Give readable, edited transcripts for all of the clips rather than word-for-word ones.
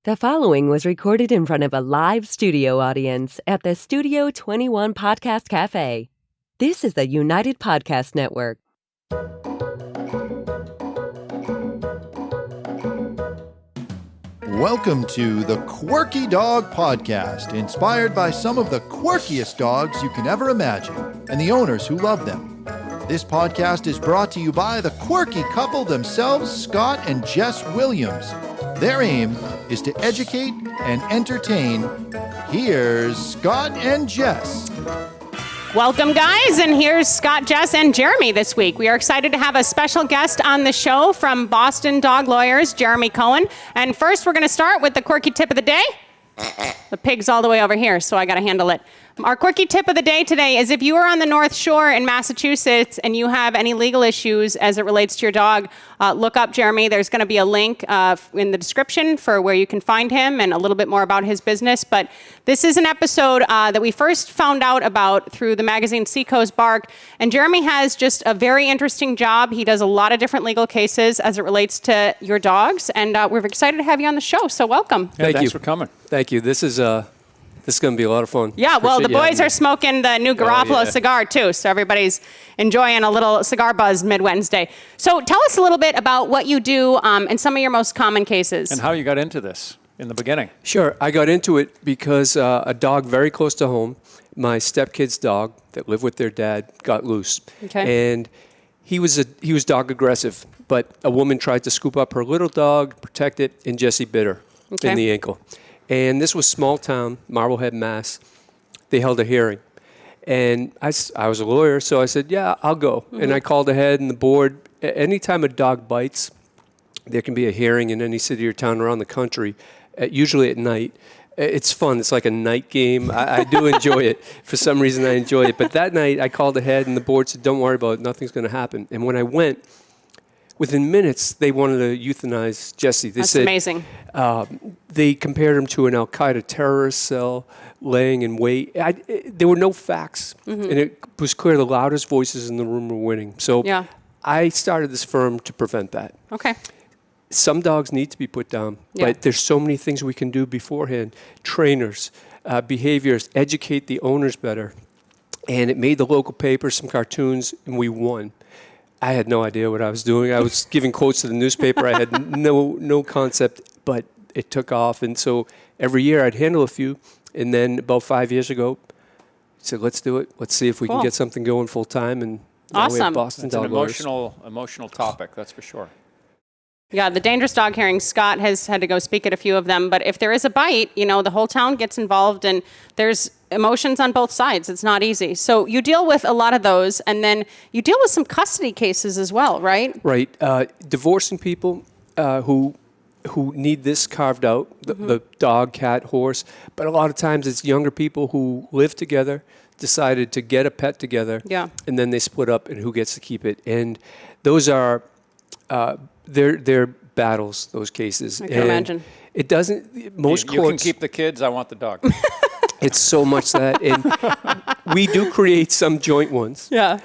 The following was recorded in front of a live studio audience at the Studio 21 Podcast Cafe. This is the United Podcast Network. Welcome to the Quirky Dog Podcast, inspired by some of the quirkiest dogs you can ever imagine and the owners who love them. This podcast is brought to you by the quirky couple themselves, Scott and Jess Williams. Their aim is to educate and entertain. Here's Scott and Jess. Welcome, guys, and here's Scott, Jess, and Jeremy this week. We are excited to have a special guest on the show from Boston Dog Lawyers, Jeremy Cohen. And first, we're going to start with the quirky tip of the day. The pig's all the way over here, so I got to handle it. Our quirky tip of the day today is if you are on the North Shore in Massachusetts and you have any legal issues as it relates to your dog, look up Jeremy. There's going to be a link in the description for where you can find him and a little bit more about his business. But this is an episode that we first found out about through the magazine Seacoast Bark. And Jeremy has just a very interesting job. He does a lot of different legal cases as it relates to your dogs. And we're excited to have you on the show. So welcome. Yeah, thanks for coming. Thank you. This is going to be a lot of fun. Yeah, well, the boys are smoking the new Garofalo cigar, too, so everybody's enjoying a little cigar buzz mid-Wednesday. So tell us a little bit about what you do and some of your most common cases. And how you got into this in the beginning. Sure. I got into it because a dog very close to home, my stepkid's dog that lived with their dad, got loose. Okay. And he was dog aggressive, but a woman tried to scoop up her little dog, protect it, and Jesse bit her in the ankle. And this was small town, Marblehead, Mass. They held a hearing. And I was a lawyer, so I said, yeah, I'll go. Mm-hmm. And I called ahead and the board. Anytime a dog bites, there can be a hearing in any city or town around the country, usually at night. It's fun. It's like a night game. I do enjoy it. For some reason, I enjoy it. But that night, I called ahead and the board said, don't worry about it. Nothing's going to happen. And when I went, within minutes, they wanted to euthanize Jesse. They said, amazing. They compared him to an Al-Qaeda terrorist cell laying in wait. There were no facts, and it was clear the loudest voices in the room were winning. So I started this firm to prevent that. Okay. Some dogs need to be put down, but there's so many things we can do beforehand. Trainers, behaviors, educate the owners better. And it made the local paper, some cartoons, and we won. I had no idea what I was doing. I was giving quotes to the newspaper. I had no concept, but it took off. And so every year I'd handle a few. And then about 5 years ago, I said, let's do it. Let's see if we can get something going full time. And now we have Boston Dog Lawyers. It's an emotional topic, that's for sure. Yeah, the dangerous dog hearings, Scott has had to go speak at a few of them. But if there is a bite, the whole town gets involved and there's emotions on both sides. It's not easy. So you deal with a lot of those, and then you deal with some custody cases as well, right? Right. Divorcing people who need this carved out, the dog, cat, horse. But a lot of times it's younger people who live together, decided to get a pet together, and then they split up and who gets to keep it. And those are... They're battles, those cases. I can imagine. It doesn't, most courts... You can keep the kids, I want the dog. It's so much that. And we do create some joint ones. Yeah.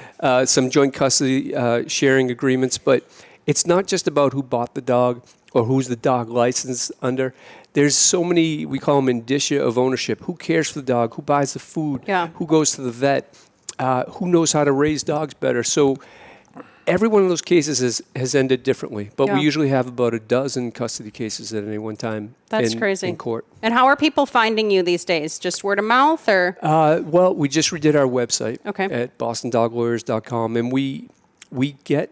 Some joint custody sharing agreements, but it's not just about who bought the dog or who's the dog licensed under. There's so many, we call them indicia of ownership. Who cares for the dog? Who buys the food? Yeah. Who goes to the vet? Who knows how to raise dogs better? So... every one of those cases has ended differently, but we usually have about a dozen custody cases at any one time. That's crazy. In court. And how are people finding you these days? Just word of mouth, or? Well, we just redid our website at bostondoglawyers.com, and we get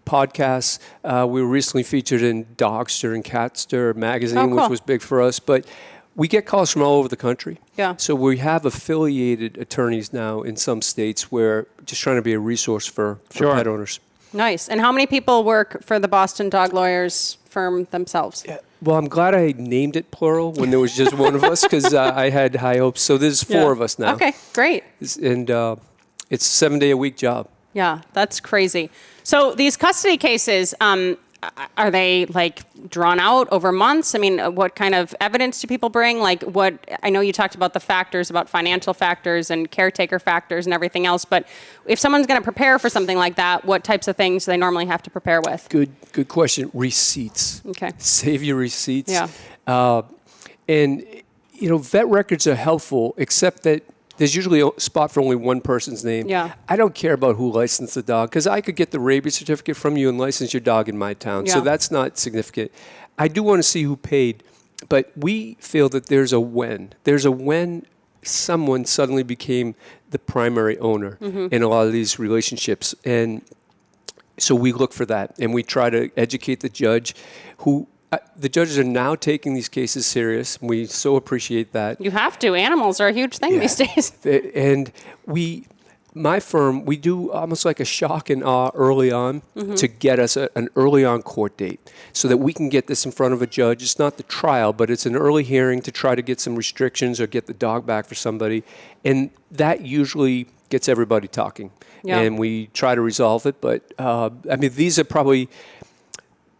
podcasts. We were recently featured in Dogster and Catster magazine, which was big for us, but we get calls from all over the country. Yeah. So we have affiliated attorneys now in some states where just trying to be a resource for pet owners. Nice. And how many people work for the Boston Dog Lawyers firm themselves? Yeah. Well, I'm glad I named it plural when there was just one of us because I had high hopes. So there's four of us now. Okay, great. And it's a 7-day-a-week job. Yeah, that's crazy. So these custody cases, are they drawn out over months? I mean, what kind of evidence do people bring? I know you talked about the factors, about financial factors and caretaker factors and everything else, but if someone's going to prepare for something like that, what types of things do they normally have to prepare with? Good question. Receipts. Okay. Save your receipts. Yeah. And, vet records are helpful, except that there's usually a spot for only one person's name. Yeah. I don't care about who licensed the dog, because I could get the rabies certificate from you and license your dog in my town. So that's not significant. I do want to see who paid, but we feel that there's a when. There's a when someone suddenly became the primary owner in a lot of these relationships. And so we look for that, and we try to educate the judge who... the judges are now taking these cases serious. We so appreciate that. You have to. Animals are a huge thing these days. And my firm, we do almost like a shock and awe early on to get us an early on court date so that we can get this in front of a judge. It's not the trial, but it's an early hearing to try to get some restrictions or get the dog back for somebody. And that usually gets everybody talking. Yeah. And we try to resolve it. But, these are probably...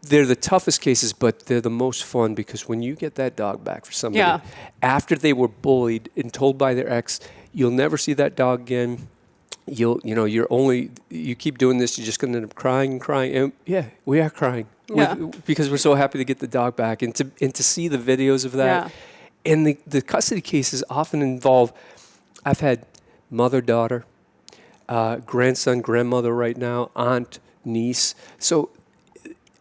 They're the toughest cases, but they're the most fun because when you get that dog back for somebody, after they were bullied and told by their ex, you'll never see that dog again. You keep doing this, you're just going to end up crying and crying. And we are crying because we're so happy to get the dog back and to see the videos of that. Yeah. And the custody cases often involve, I've had mother, daughter, grandson, grandmother right now, aunt, niece. So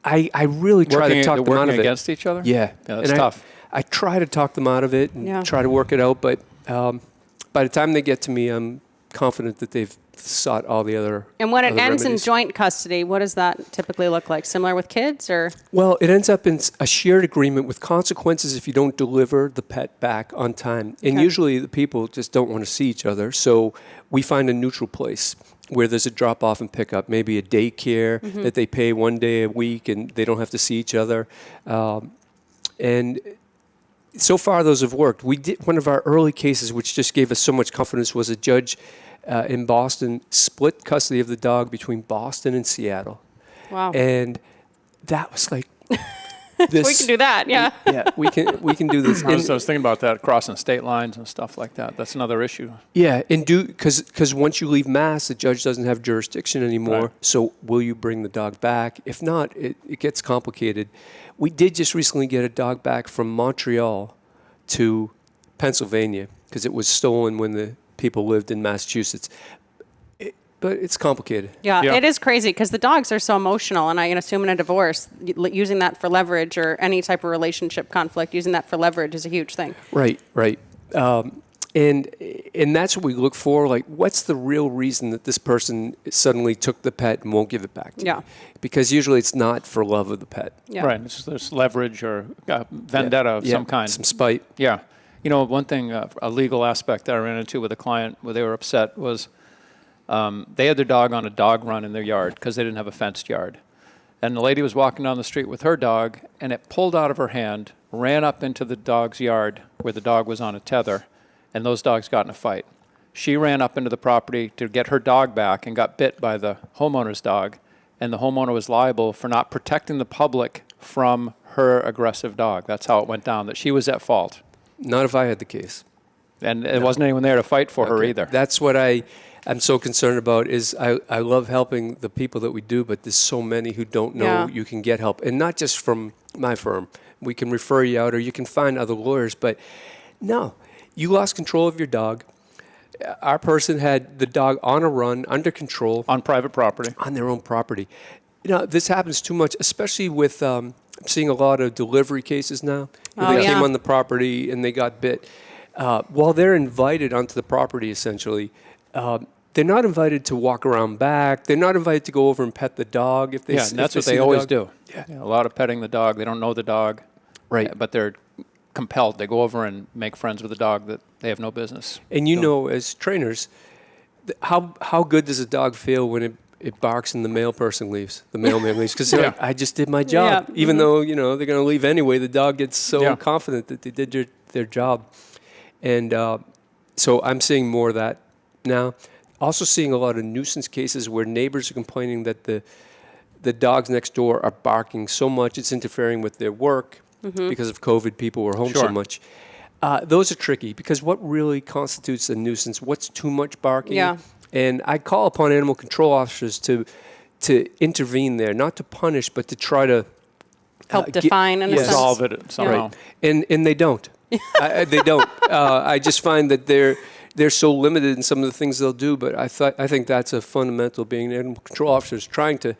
I really try to talk them out of it. Working against each other? Yeah. That's tough. I try to talk them out of it and try to work it out, but by the time they get to me, I'm confident that they've sought all the other And when it ends remedies. in joint custody, what does that typically look like? Similar with kids, or? Well, it ends up in a shared agreement with consequences if you don't deliver the pet back on time. And usually the people just don't want to see each other, so we find a neutral place where there's a drop-off and pickup, maybe a daycare that they pay one day a week and they don't have to see each other. And so far, those have worked. We did one of our early cases, which just gave us so much confidence, was a judge in Boston split custody of the dog between Boston and Seattle. Wow. And that was like... This, we can do that, we can do this. I was thinking about that, crossing state lines and stuff like that. That's another issue. Yeah, and because once you leave Mass, the judge doesn't have jurisdiction anymore. Right. So will you bring the dog back? If not, it gets complicated. We did just recently get a dog back from Montreal to Pennsylvania because it was stolen when the people lived in Massachusetts. But it's complicated. Yeah, it is crazy because the dogs are so emotional, and I assume in a divorce, using that for leverage or any type of relationship conflict, using that for leverage is a huge thing. Right. And that's what we look for. Like, what's the real reason that this person suddenly took the pet and won't give it back to you? Because usually it's not for love of the pet. Yeah. Right. There's leverage or vendetta of some kind. Some spite. Yeah. One thing, a legal aspect that I ran into with a client where they were upset was they had their dog on a dog run in their yard because they didn't have a fenced yard. And the lady was walking down the street with her dog, and it pulled out of her hand, ran up into the dog's yard where the dog was on a tether, and those dogs got in a fight. She ran up into the property to get her dog back and got bit by the homeowner's dog, and the homeowner was liable for not protecting the public from her aggressive dog. That's how it went down, that she was at fault. Not if I had the case. And there wasn't anyone there to fight for her either. That's what I'm so concerned about is I love helping the people that we do, but there's so many who don't know you can get help. And not just from my firm. We can refer you out or you can find other lawyers. But no, you lost control of your dog. Our person had the dog on a run, under control. On private property. On their own property. This happens too much, especially with, I'm seeing a lot of delivery cases now. They came on the property and they got bit. While they're invited onto the property, essentially, they're not invited to walk around back. They're not invited to go over and pet the dog. If that's what they always do. Yeah. A lot of petting the dog. They don't know the dog. Right. But they're compelled. They go over and make friends with a dog that they have no business. And as trainers, how good does a dog feel when it barks and the mailman leaves? Because I just did my job. Even though, they're going to leave anyway, the dog gets so confident that they did their job. And so I'm seeing more of that now. Also seeing a lot of nuisance cases where neighbors are complaining that the dogs next door are barking so much it's interfering with their work because of COVID. People were home so much. Those are tricky because what really constitutes a nuisance? What's too much barking? Yeah. And I call upon animal control officers to intervene there, not to punish, but to try to help define and resolve it somehow. Right. And they don't. They don't. I just find that they're so limited in some of the things they'll do. But I think that's a fundamental, being an animal control officer, is trying to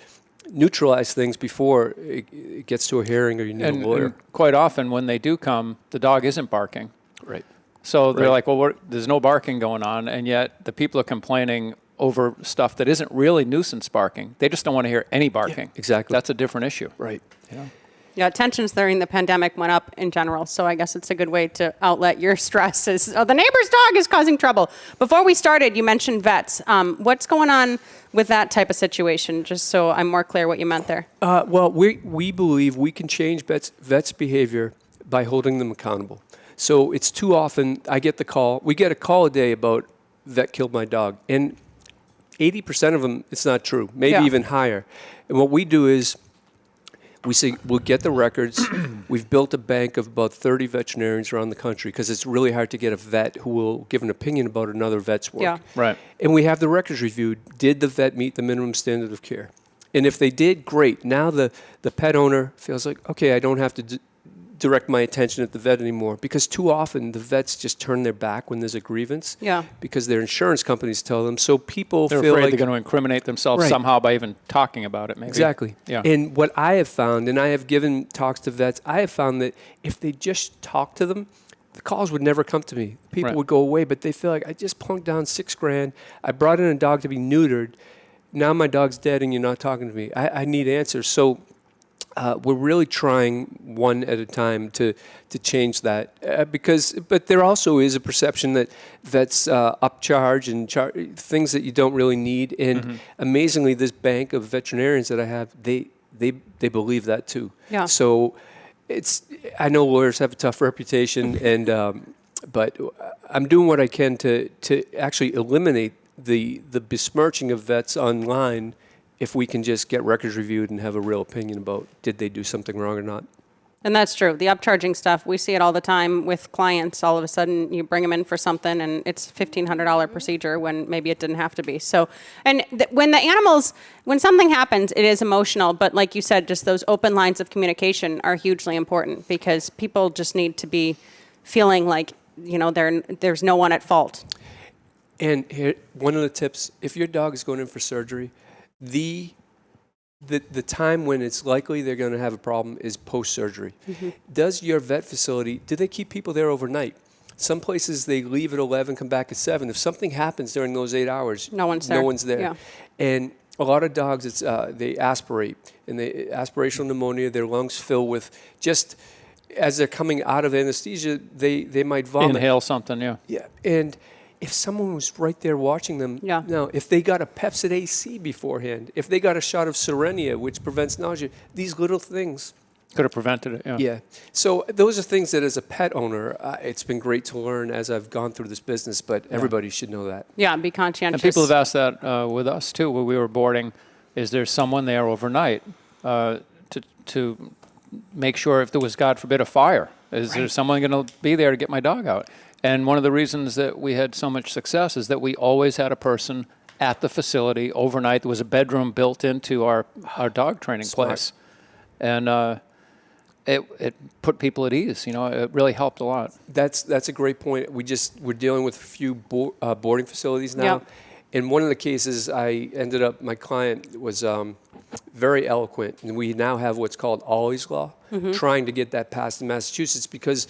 neutralize things before it gets to a hearing or you need a lawyer. And quite often when they do come, the dog isn't barking. Right. So they're like, well, there's no barking going on, and yet the people are complaining over stuff that isn't really nuisance barking. They just don't want to hear any barking. Yeah, exactly. That's a different issue. Right. Yeah, tensions during the pandemic went up in general, so I guess it's a good way to outlet your stress. The neighbor's dog is causing trouble. Before we started, you mentioned vets. What's going on with that type of situation, just so I'm more clear what you meant there? Well, we believe we can change vets' behavior by holding them accountable. So it's too often we get a call a day about vet killed my dog, and 80% of them, it's not true, maybe even higher. And what we do is, we say we'll get the records. We've built a bank of about 30 veterinarians around the country because it's really hard to get a vet who will give an opinion about another vet's work. Yeah. Right. And we have the records reviewed. Did the vet meet the minimum standard of care? And if they did, great. Now the pet owner feels like, okay, I don't have to direct my attention at the vet anymore, because too often the vets just turn their back when there's a grievance. Yeah. Because their insurance companies tell them. So people They're feel afraid like they're going to incriminate themselves somehow by even talking about it, maybe. Exactly. Yeah. And what I have found, and I have given talks to vets, I have found that if they just talk to them, the calls would never come to me. People would go away, but they feel like, I just plunked down $6,000. I brought in a dog to be neutered. Now my dog's dead and you're not talking to me. I need answers. So we're really trying one at a time to change that, but there also is a perception that vets upcharge and things that you don't really need. And amazingly, this bank of veterinarians that I have, they believe that too. Yeah. So I know lawyers have a tough reputation, and but I'm doing what I can to actually eliminate the besmirching of vets online, if we can just get records reviewed and have a real opinion about did they do something wrong or not. And that's true. The upcharging stuff, we see it all the time with clients. All of a sudden, you bring them in for something, and it's a $1,500 procedure when maybe it didn't have to be. So, and when something happens, it is emotional. But like you said, just those open lines of communication are hugely important, because people just need to be feeling like, there's no one at fault. And here, one of the tips: if your dog is going in for surgery, the time when it's likely they're going to have a problem is post-surgery. Does your vet facility, do they keep people there overnight? Some places they leave at 11, come back at 7. If something happens during those 8 hours, no one's there. Yeah. And a lot of dogs, they aspirate, and aspirational pneumonia, their lungs fill with, just as they're coming out of anesthesia, they might vomit. Inhale something, yeah. Yeah, and if someone was right there watching them, now, if they got a Pepsid AC beforehand, if they got a shot of Serenia, which prevents nausea, these little things could have prevented it, Yeah. So those are things that as a pet owner, it's been great to learn as I've gone through this business, but everybody should know that. Yeah, be conscientious. And people have asked that with us, too, when we were boarding. Is there someone there overnight to make sure if there was, God forbid, a fire? Is there someone going to be there to get my dog out? And one of the reasons that we had so much success is that we always had a person at the facility overnight. There was a bedroom built into our dog training place. And it put people at ease. It really helped a lot. That's a great point. We're dealing with a few boarding facilities now. Yep. In one of the cases, my client was very eloquent, and we now have what's called Ollie's Law, trying to get that passed in Massachusetts, because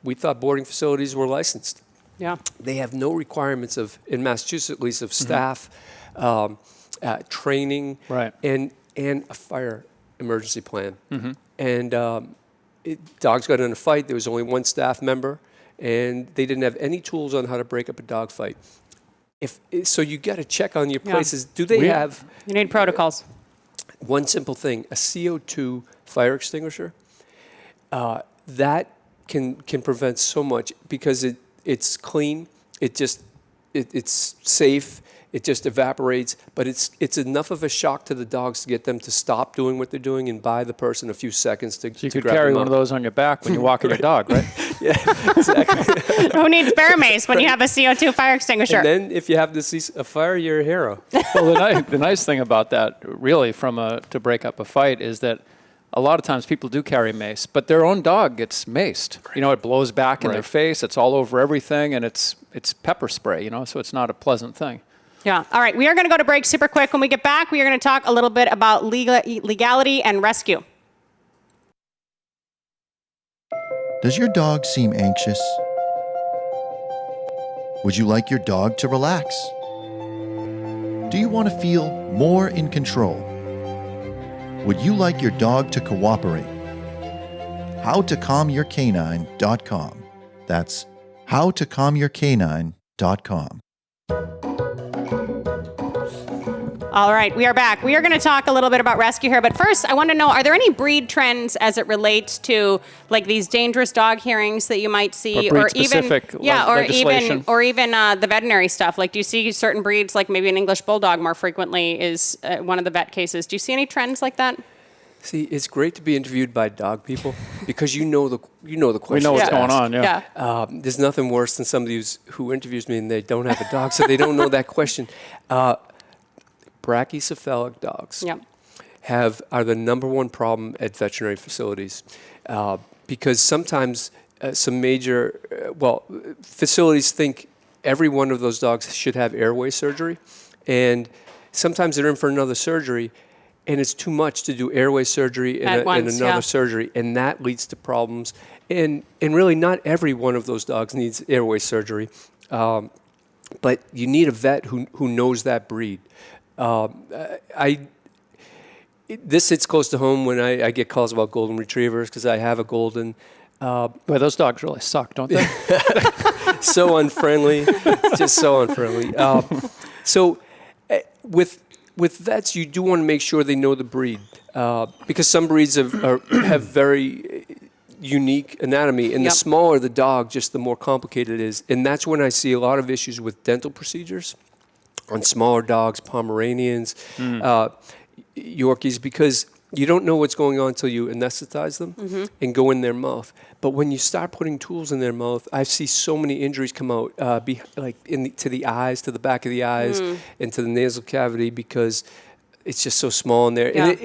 we thought boarding facilities were licensed. Yeah. They have no requirements in Massachusetts at least, of staff, training, and a fire emergency plan. And dogs got in a fight. There was only one staff member, and they didn't have any tools on how to break up a dog fight. So you got to check on your places. Do they have? You need protocols. One simple thing: a CO2 fire extinguisher. That can prevent so much, because it's clean. It's safe. It just evaporates, but it's enough of a shock to the dogs to get them to stop doing what they're doing and buy the person a few seconds to So you could carry one of those on your back when you're walking your dog, right? Yeah, exactly. Who needs bear mace when you have a CO2 fire extinguisher? And then if you have to see a fire, you're a hero. Well, the nice thing about that, really, to break up a fight, is that a lot of times people do carry mace, but their own dog gets maced. You know, it blows back in their face. It's all over everything, and it's pepper spray, you know, so it's not a pleasant thing. Yeah. All right. We are going to go to break super quick. When we get back, we are going to talk a little bit about legality and rescue. Does your dog seem anxious? Would you like your dog to relax? Do you want to feel more in control? Would you like your dog to cooperate? HowToCalmYourCanine.com. That's HowToCalmYourCanine.com. All right, we are back. We are going to talk a little bit about rescue here, but first I want to know, are there any breed trends as it relates to like these dangerous dog hearings that you might see, or even legislation? or even the veterinary stuff? Like, do you see certain breeds, like maybe an English bulldog more frequently is one of the vet cases? Do you see any trends like that? See, it's great to be interviewed by dog people because you know the questions. We know what's going on. Yeah. There's nothing worse than somebody who interviews me and they don't have a dog, so they don't know that question. Brachycephalic dogs are the number one problem at veterinary facilities because sometimes some major facilities think every one of those dogs should have airway surgery, and sometimes they're in for another surgery, and it's too much to do airway surgery and another surgery, and that leads to problems. And really, not every one of those dogs needs airway surgery, but you need a vet who knows that breed. This hits close to home when I get calls about golden retrievers because I have a golden. Boy, those dogs really suck, don't they? So unfriendly, just so unfriendly. With vets, you do want to make sure they know the breed because some breeds have very unique anatomy, and the smaller the dog, just the more complicated it is. And that's when I see a lot of issues with dental procedures on smaller dogs, Pomeranians, Yorkies, because you don't know what's going on until you anesthetize them and go in their mouth. But when you start putting tools in their mouth, I see so many injuries come out, to the eyes, to the back of the eyes, and to the nasal cavity because it's just so small in there. Yeah. And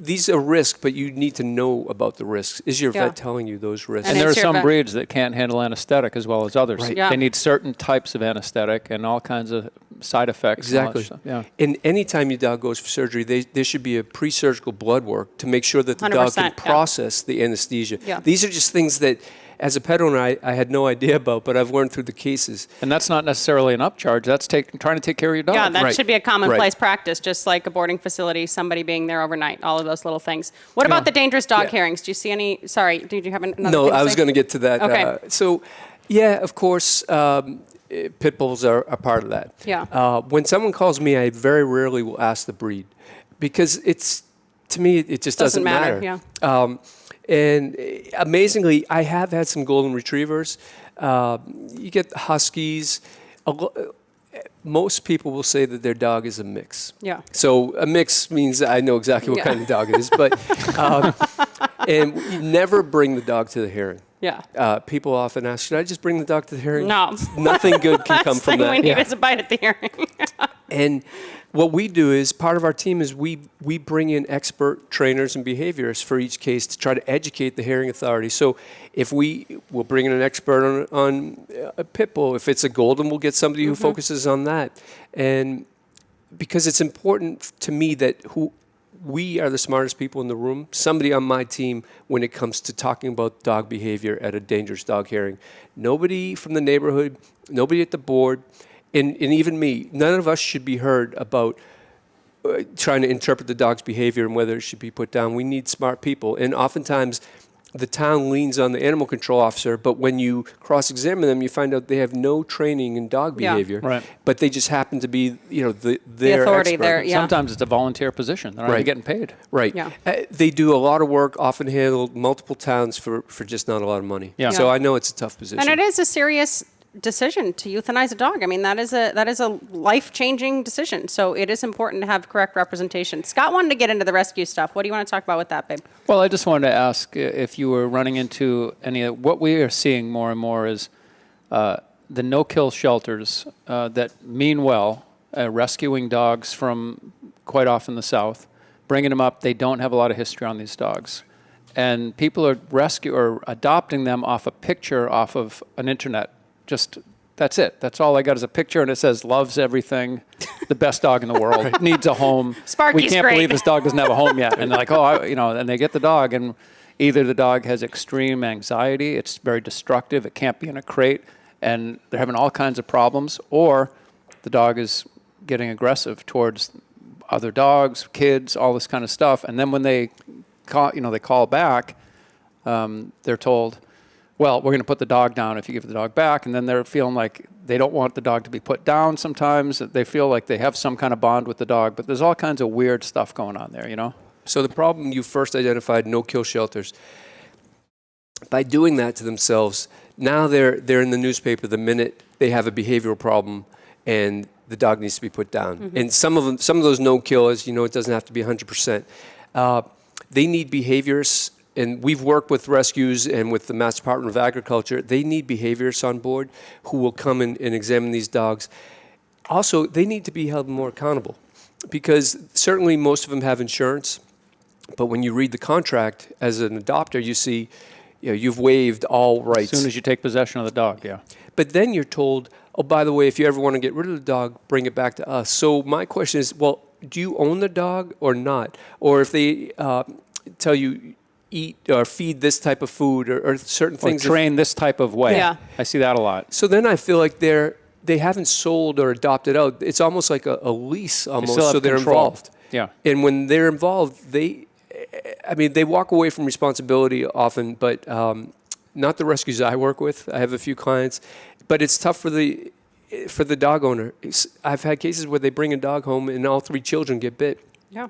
these are risks, but you need to know about the risks. Is your vet telling you those risks? And there are some breeds that can't handle anesthetic as well as others. Right. Yeah. They need certain types of anesthetic and all kinds of side effects. Exactly. Yeah. And anytime your dog goes for surgery, there should be a pre-surgical blood work to make sure that the dog can 100%, process the anesthesia. Yeah. These are just things that, as a pet owner, I had no idea about, but I've learned through the cases. And that's not necessarily an upcharge. That's trying to take care of your dog. Yeah, that Right. should be a commonplace practice, just like a boarding facility, somebody being there overnight, all of those little things. What about the dangerous dog hearings? Do you see any? Sorry, did you have another thing No, to I was say? going to get to that. Okay. Of course, pit bulls are a part of that. Yeah. When someone calls me, I very rarely will ask the breed because to me, it just doesn't matter. Yeah. And amazingly, I have had some golden retrievers. You get huskies. Most people will say that their dog is a mix. Yeah. So a mix means I know exactly what kind of dog it is. But and you never bring the dog to the hearing. Yeah. People often ask, should I just bring the dog to the hearing? No. Nothing good can come from that. Last thing we need is a bite at the hearing. And what we do is part of our team is we bring in expert trainers and behaviorists for each case to try to educate the hearing authority. So if we'll bring in an expert on a pit bull. If it's a golden, we'll get somebody who focuses on that. And because it's important to me that we are the smartest people in the room, somebody on my team when it comes to talking about dog behavior at a dangerous dog hearing. Nobody from the neighborhood, nobody at the board, and even me, none of us should be heard about trying to interpret the dog's behavior and whether it should be put down. We need smart people. And oftentimes, the town leans on the animal control officer, but when you cross-examine them, you find out they have no training in dog behavior. Right. But they just happen to be, their authority expert. there. Yeah. Sometimes it's a volunteer position. They're not even getting paid. Right. Yeah. They do a lot of work, often handle multiple towns for just not a lot of money. Yeah. So I know it's a tough position. And it is a serious decision to euthanize a dog. I mean, that is a life-changing decision. So it is important to have correct representation. Scott wanted to get into the rescue stuff. What do you want to talk about with that, babe? Well, I just wanted to ask if you were running into what we are seeing more and more is the no-kill shelters that mean well, rescuing dogs from quite often the South, bringing them up. They don't have a lot of history on these dogs. And people are adopting them off a picture off of an internet. Just, that's it. That's all I got is a picture, and it says, loves everything, the best dog in the world, needs a home. Sparky's we can't great. believe this dog doesn't have a home yet. And they're like, oh, and they get the dog, and either the dog has extreme anxiety, it's very destructive, it can't be in a crate, and they're having all kinds of problems, or the dog is getting aggressive towards other dogs, kids, all this kind of stuff. And then when they call back, they're told, well, we're going to put the dog down if you give the dog back. And then they're feeling like they don't want the dog to be put down sometimes. They feel like they have some kind of bond with the dog. But there's all kinds of weird stuff going on there, So the problem you first identified, no-kill shelters. By doing that to themselves, now they're in the newspaper the minute they have a behavioral problem and the dog needs to be put down. Mm-hmm. And some of those no-kill, as it doesn't have to be 100%. They need behaviorists, and we've worked with rescues and with the Mass Department of Agriculture. They need behaviorists on board who will come and examine these dogs. Also, they need to be held more accountable because certainly most of them have insurance, but when you read the contract as an adopter, you see you've waived all rights. As soon as you take possession of the dog, yeah. But then you're told, oh, by the way, if you ever want to get rid of the dog, bring it back to us. So my question is, well, do you own the dog or not? Or if they tell you eat or feed this type of food or certain things. Or train this type of way. Yeah. I see that a lot. So then I feel like they haven't sold or adopted out. It's almost like a lease almost, so they're involved. Yeah. And when they're involved, they walk away from responsibility often, but not the rescues I work with. I have a few clients, but it's tough for the dog owner. I've had cases where they bring a dog home and all 3 children get bit. Yeah.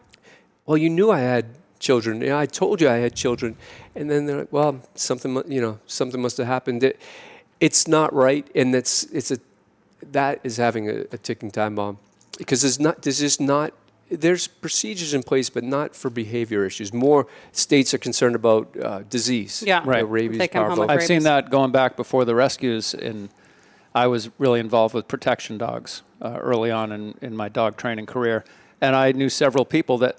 Well, you knew I had children. I told you I had children. And then they're like, well, something must have happened. It's not right, and that is having a ticking time bomb because there's procedures in place, but not for behavior issues. More states are concerned about disease. Yeah, right. Rabies, They come home parvo. with I've rabies. seen that going back before the rescues, and I was really involved with protection dogs early on in my dog training career. And I knew several people that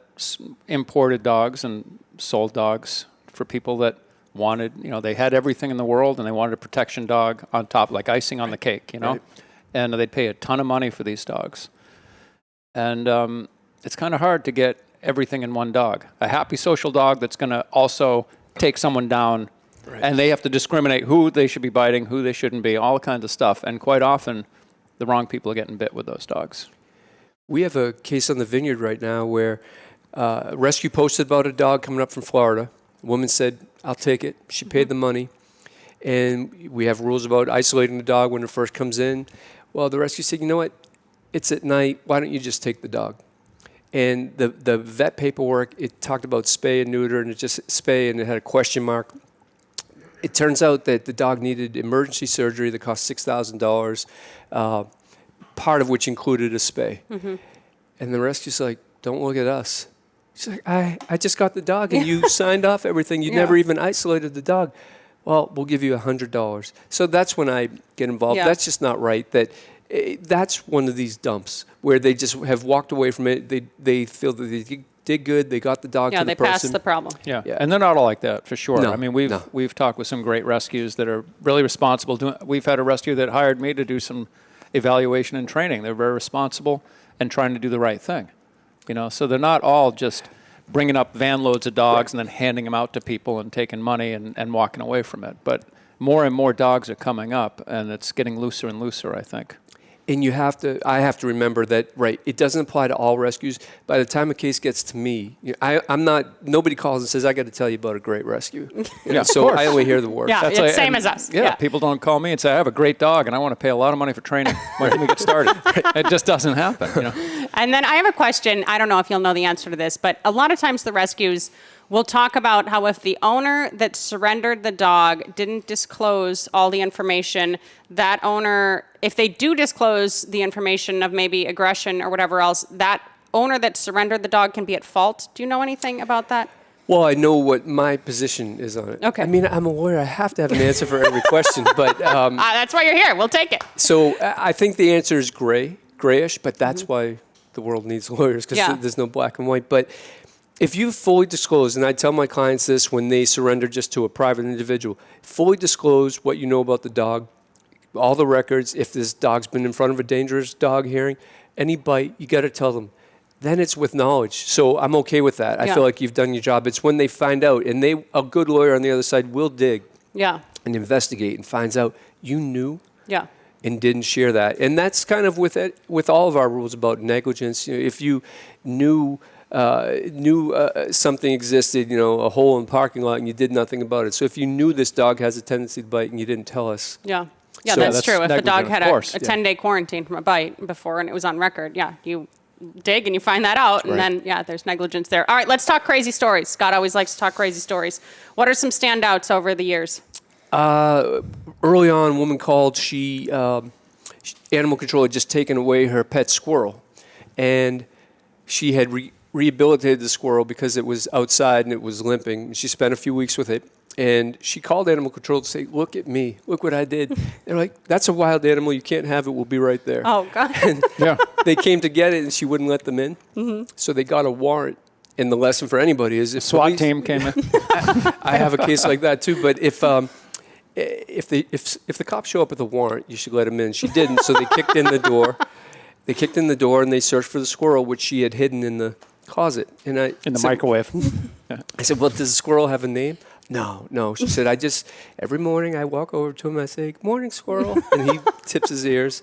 imported dogs and sold dogs for people that wanted, they had everything in the world and they wanted a protection dog on top, like icing on the cake, Right. And they'd pay a ton of money for these dogs. And it's kind of hard to get everything in one dog. A happy social dog that's going to also take someone down, right. And they have to discriminate who they should be biting, who they shouldn't be, all kinds of stuff. And quite often, the wrong people are getting bit with those dogs. We have a case on the Vineyard right now where a rescue posted about a dog coming up from Florida. A woman said, I'll take it. She paid the money. And we have rules about isolating the dog when it first comes in. Well, the rescue said, you know what? It's at night. Why don't you just take the dog? And the vet paperwork, it talked about spay and neuter, and it just spay, and it had a question mark. It turns out that the dog needed emergency surgery that cost $6,000, part of which included a spay. Mm-hmm. And the rescue's like, don't look at us. She's like, I just got the dog, and you signed off everything. You never even isolated the dog. Well, we'll give you $100. So that's when I get involved. Yeah. That's just not right. That's one of these dumps where they just have walked away from it. They feel that they did good. They got the dog to the person. Yeah, they passed the problem. Yeah, and they're not all like that, for sure. No, I mean, we've talked with some great rescues that are really responsible. We've had a rescue that hired me to do some evaluation and training. They're very responsible and trying to do the right thing. So they're not all just bringing up van loads of dogs and then handing them out to people and taking money and walking away from it. But more and more dogs are coming up, and it's getting looser and looser, I think. And I have to remember that, right, it doesn't apply to all rescues. By the time a case gets to me, nobody calls and says, I got to tell you about a great rescue. Yeah, so I only hear the worst. Yeah, it's same as us. Yeah, people don't call me and say, I have a great dog and I want to pay a lot of money for training. When can we get started? It just doesn't happen. And then I have a question. I don't know if you'll know the answer to this, but a lot of times the rescues will talk about how if the owner that surrendered the dog didn't disclose all the information, that owner, if they do disclose the information of maybe aggression or whatever else, that owner that surrendered the dog can be at fault. Do you know anything about that? Well, I know what my position is on it. Okay. I mean, I'm a lawyer. I have to have an answer for every question. But That's why you're here. We'll take it. So I think the answer is grayish, but that's why the world needs lawyers, because there's no black and white. But if you fully disclose, and I tell my clients this when they surrender just to a private individual, fully disclose what you know about the dog, all the records. If this dog's been in front of a dangerous dog hearing, any bite, you got to tell them. Then it's with knowledge. So I'm okay with that. I feel like you've done your job. It's when they find out, and a good lawyer on the other side will dig and investigate and finds out you knew and didn't share that. And that's kind of with all of our rules about negligence. You know, if you knew something existed, a hole in the parking lot, and you did nothing about it. So if you knew this dog has a tendency to bite and you didn't tell us. Yeah, So that's true. If a dog had a course. 10-day quarantine from a bite before and it was on record, you dig and you find that out, and then, there's negligence there. All right, let's talk crazy stories. Scott always likes to talk crazy stories. What are some standouts over the years? Early on, a woman called. Animal control had just taken away her pet squirrel, and she had rehabilitated the squirrel because it was outside and it was limping. She spent a few weeks with it, and she called animal control to say, "Look at me, look what I did." They're like, "That's a wild animal. You can't have it. We'll be right there." Oh, God. And they came to get it, and she wouldn't let them in. Mm-hmm. So they got a warrant. And the lesson for anybody is if SWAT team came in. I have a case like that too. But if the cops show up with a warrant, you should let them in. She didn't, so they kicked in the door. They kicked in the door and they searched for the squirrel, which she had hidden in the closet. And In the microwave. I said, "Well, does the squirrel have a name?" No. She said, every morning I walk over to him, I say, "Good morning, squirrel." And he tips his ears.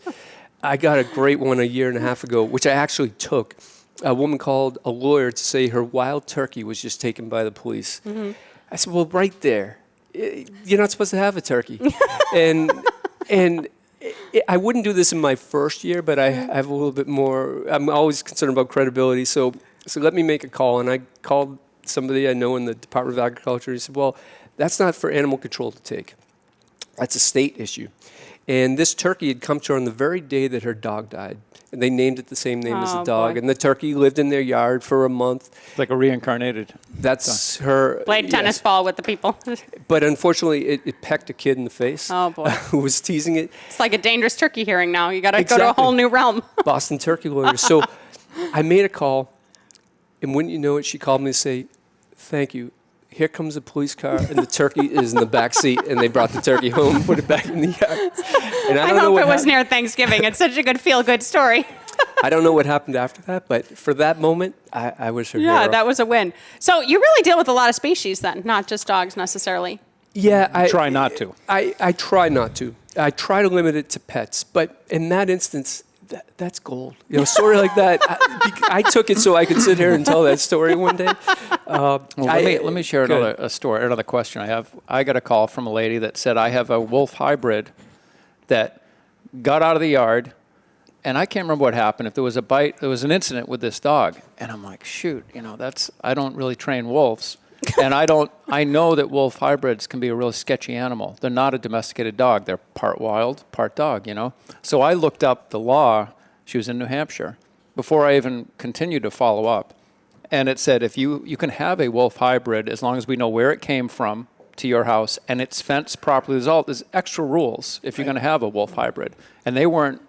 I got a great one a year and a half ago, which I actually took. A woman called a lawyer to say her wild turkey was just taken by the police. Mm-hmm. I said, "Well, right there, you're not supposed to have a turkey." and I wouldn't do this in my first year, but I have a little bit more. I'm always concerned about credibility. So let me make a call. And I called somebody I know in the Department of Agriculture. He said, "Well, that's not for animal control to take. That's a state issue." And this turkey had come to her on the very day that her dog died. And they named it the same name as the dog. Boy. And the turkey lived in their yard for a month. Like a reincarnated. That's her. Played tennis ball with the people. But unfortunately, it pecked a kid in the face. Oh, boy. Who was teasing it. It's like a dangerous turkey hearing now. You got to go to a whole new realm. Boston turkey lawyer. So I made a call. And wouldn't you know it, she called me to say, "Thank you. Here comes a police car, and the turkey is in the back seat, and they brought the turkey home, put it back in the yard." And I hope it was near Thanksgiving. It's such a good feel-good story. I don't know what happened after that, but for that moment, I was her hero. Yeah, that was a win. So you really deal with a lot of species then, not just dogs necessarily. Yeah, I Try not to. I try not to. I try to limit it to pets, but in that instance, that's gold. A story like that, I took it so I could sit here and tell that story one day. Let me share another question I have. I got a call from a lady that said, "I have a wolf hybrid that got out of the yard, and I can't remember what happened. If there was a bite, there was an incident with this dog." And I'm like, shoot, I don't really train wolves. And I know that wolf hybrids can be a really sketchy animal. They're not a domesticated dog. They're part wild, part dog, So I looked up the law. She was in New Hampshire before I even continued to follow up. And it said, if you can have a wolf hybrid as long as we know where it came from to your house and it's fenced properly. There's extra rules if you're going to have a wolf hybrid. And they weren't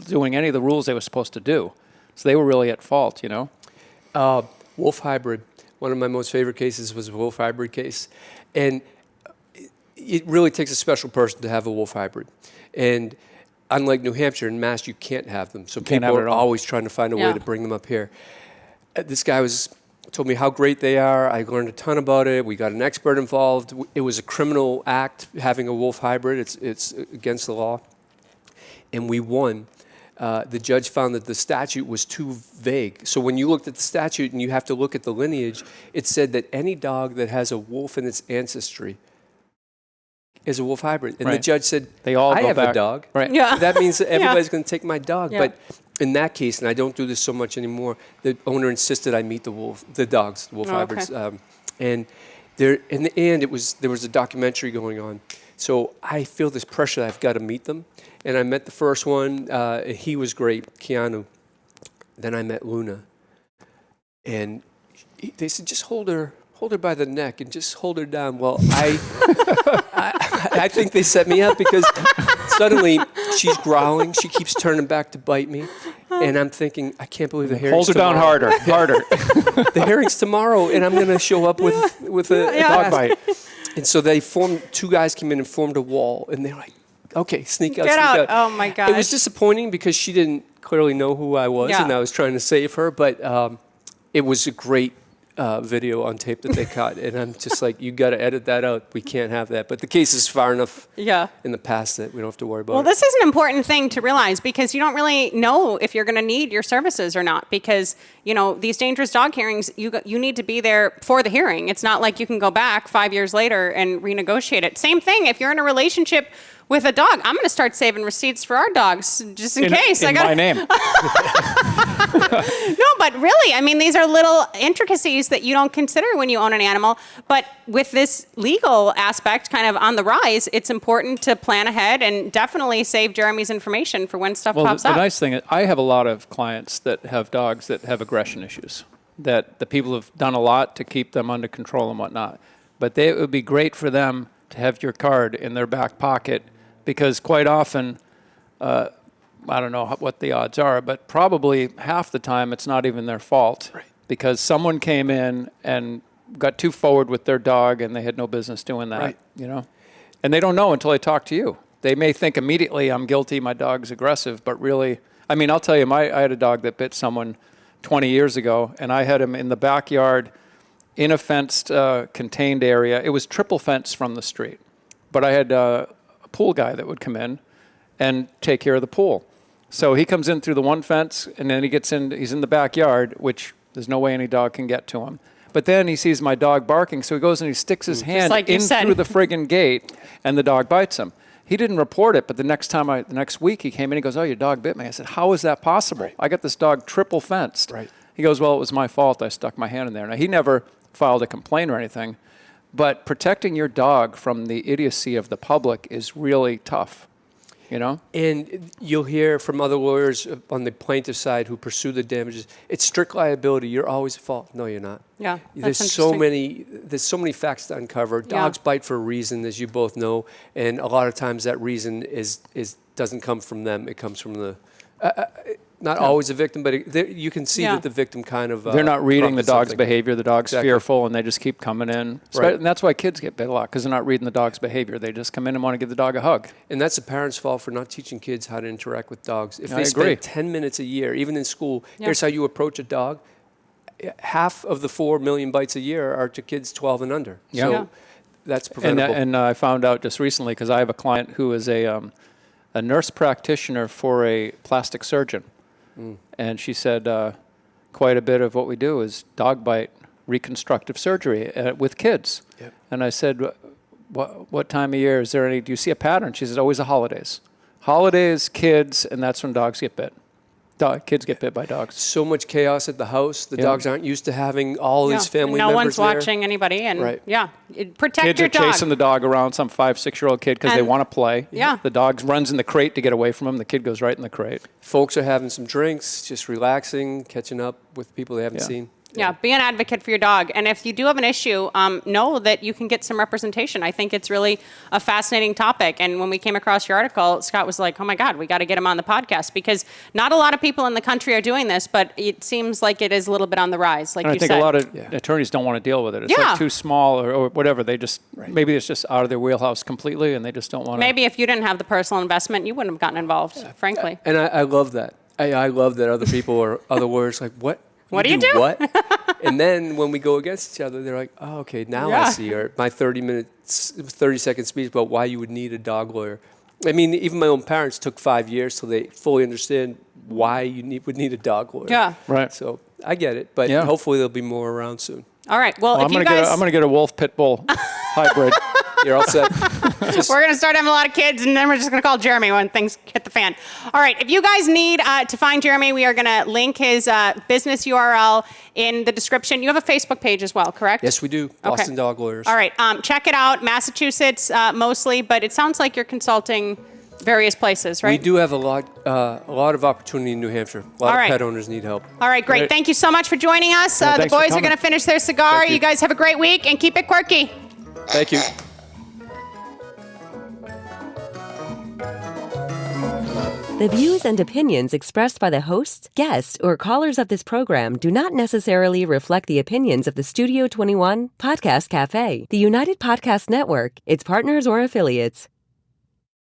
doing any of the rules they were supposed to do. So they were really at fault, Wolf hybrid. One of my most favorite cases was a wolf hybrid case. And it really takes a special person to have a wolf hybrid. And unlike New Hampshire and Mass, you can't have them. So people are always trying to find a way to bring them up here. This guy told me how great they are. I learned a ton about it. We got an expert involved. It was a criminal act having a wolf hybrid. It's against the law. And we won. The judge found that the statute was too vague. So when you looked at the statute and you have to look at the lineage, it said that any dog that has a wolf in its ancestry is a wolf hybrid. And the judge said, I have a dog. Right. Yeah. That means that everybody's going to take my dog. Yeah. But in that case, and I don't do this so much anymore, the owner insisted I meet the wolf hybrids. And there, in the end, there was a documentary going on. So I feel this pressure that I've got to meet them. And I met the first one. He was great, Keanu. Then I met Luna. And they said, just hold her by the neck and just hold her down. Well, I think they set me up because suddenly she's growling. She keeps turning back to bite me. And I'm thinking, I can't believe the hearing's Hold her down tomorrow. harder. The hearing's tomorrow, and I'm going to show up with a dog bite. And so two guys came in and formed a wall, and they're like, okay, sneak out, Get sneak out. out. Oh, my gosh. It was disappointing because she didn't clearly know who I was, and I was trying to save her, but it was a great video on tape that they cut, and I'm just like, you got to edit that out. We can't have that. But the case is far enough in the past that we don't have to worry about Well, it. this is an important thing to realize because you don't really know if you're going to need your services or not because, these dangerous dog hearings, you need to be there for the hearing. It's not like you can go back 5 years later and renegotiate it. Same thing if you're in a relationship with a dog. I'm going to start saving receipts for our dogs just in case. In my name. No, but really, I mean, these are little intricacies that you don't consider when you own an animal. But with this legal aspect kind of on the rise, it's important to plan ahead and definitely save Jeremy's information for when stuff pops the up. nice thing is I have a lot of clients that have dogs that have aggression issues, that the people have done a lot to keep them under control and whatnot. But it would be great for them to have your card in their back pocket because quite often, I don't know what the odds are, but probably half the time it's not even their fault because someone came in and got too forward with their dog and they had no business doing that, And they don't know until they talk to you. They may think immediately, I'm guilty, my dog's aggressive, but really, I mean, I'll tell you, I had a dog that bit someone 20 years ago, and I had him in the backyard in a fenced, contained area. It was triple fenced from the street, but I had a pool guy that would come in and take care of the pool. So he comes in through the one fence, and then he's in the backyard, which there's no way any dog can get to him. But then he sees my dog barking, so he goes and he sticks his hand in through the friggin' gate, and the dog bites him. He didn't report it, but the next week he came in, he goes, oh, your dog bit me. I said, how is that possible? I got this dog triple fenced. He goes, well, it was my fault. I stuck my hand in there. Now, he never filed a complaint or anything, but protecting your dog from the idiocy of the public is really tough. And you'll hear from other lawyers on the plaintiff side who pursue the damages. It's strict liability. You're always at fault. No, you're not. Yeah, there's so many facts to uncover. Dogs bite for a reason, as you both know, and a lot of times that reason doesn't come from them. It comes from the not always a victim, but you can see that the victim kind of they're not reading the dog's behavior. The dog's fearful, and they just keep coming in. And that's why kids get bit a lot because they're not reading the dog's behavior. They just come in and want to give the dog a hug. And that's the parents' fault for not teaching kids how to interact with dogs. If they spend 10 minutes a year, even in school, here's how you approach a dog. Half of the 4 million bites a year are to kids 12 and under. So that's preventable. And I found out just recently because I have a client who is a nurse practitioner for a plastic surgeon. And she said quite a bit of what we do is dog bite reconstructive surgery with kids. And I said, what time of year is there do you see a pattern? She says, always the holidays. Holidays, kids, and that's when dogs get bit. Kids get bit by dogs. So much chaos at the house. The dogs aren't used to having all these family members. No one's watching anybody, and protect kids your dog. Kids are chasing the dog around, some 5-6-year-old kid, because they want to play. The dog runs in the crate to get away from him. The kid goes right in the crate. Folks are having some drinks, just relaxing, catching up with people they haven't seen. Yeah, be an advocate for your dog. And if you do have an issue, know that you can get some representation. I think it's really a fascinating topic. And when we came across your article, Scott was like, oh my God, we got to get him on the podcast because not a lot of people in the country are doing this, but it seems like it is a little bit on the rise, like you said. I think a lot of attorneys don't want to deal with it. It's like too small or whatever. They just, maybe it's just out of their wheelhouse completely and they just don't want to. Maybe if you didn't have the personal investment, you wouldn't have gotten involved, frankly. And I love that. I love that other people or other lawyers like, what? What do you do? What? And then when we go against each other, they're like, oh, okay, now I see. Or my 30-second speech about why you would need a dog lawyer. I mean, even my own parents took 5 years till they fully understand why you would need a dog lawyer. Yeah. Right. So I get it, but hopefully there'll be more around soon. All right. Well, if I'm going to get a wolf pit bull hybrid. You're all set. We're going to start having a lot of kids, and then we're just going to call Jeremy when things hit the fan. All right. If you guys need to find Jeremy, we are going to link his business URL in the description. You have a Facebook page as well, correct? Yes, we do. Boston Dog Lawyers. All right. Check it out. Massachusetts mostly, but it sounds like you're consulting various places, right? We do have a lot of opportunity in New Hampshire. A lot of pet owners need help. All right, great. Thank you so much for joining us. The boys are going to finish their cigar. You guys have a great week, and keep it quirky. Thank you. The views and opinions expressed by the hosts, guests, or callers of this program do not necessarily reflect the opinions of the Studio 21 Podcast Cafe, the United Podcast Network, its partners, or affiliates.